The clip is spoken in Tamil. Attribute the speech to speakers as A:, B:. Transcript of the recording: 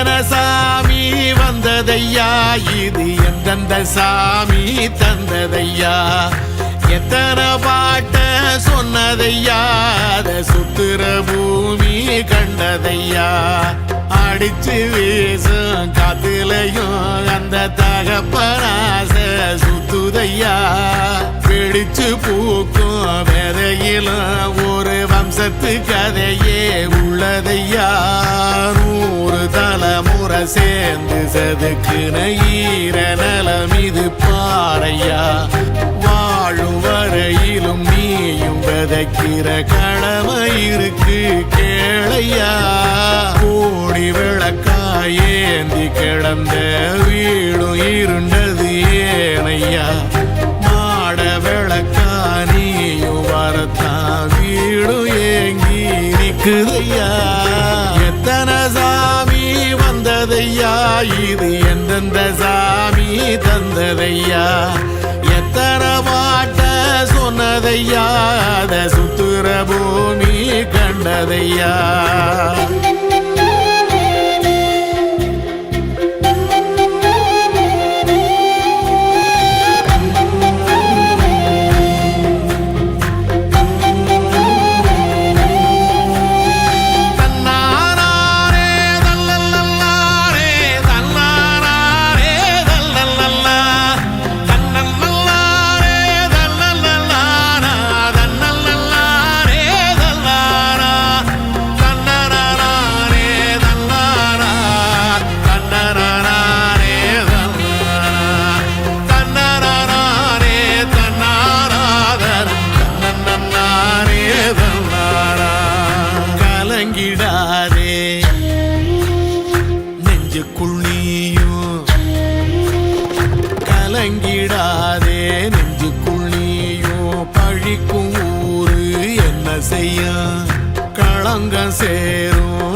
A: எத்தனை சாமி வந்ததையா இது எந்தெந்த சாமி தந்ததையா எத்தனை பாட்ட சொன்னதையா அத சுத்துற பூமி கண்டதையா அடிச்சு வீசும் காத்துலையும் அந்த தகப்பனாச சுத்துதையா பிடிச்சு பூக்கும் விதையிலும் ஒரு வம்சத்து கதையே உள்ளதையா 100 தலைமுறை சேர்ந்து செதுக்குன ஈர நலம் இது பாறையா வாழும் வரையிலும் நீயும் விதைக்கிற கடமை இருக்கு கேளையா கோடி விளக்காயேந்தி கிடந்த வீடும் இருண்டது ஏனையா மாட விளக்கா நீயும் வரத்தான் வீடும் ஏங்கி நிக்குதையா எத்தனை சாமி வந்ததையா இது எந்தெந்த சாமி தந்ததையா எத்தனை பாட்ட சொன்னதையா அத சுத்துற பூமி கண்டதையா கலங்கிடாதே நெஞ்சுக்குள் நீயும் கலங்கிடாதே நெஞ்சுக்குள் நீயும் பழிக்கும் ஊரு என்ன செய்ய களங்கம் சேரும்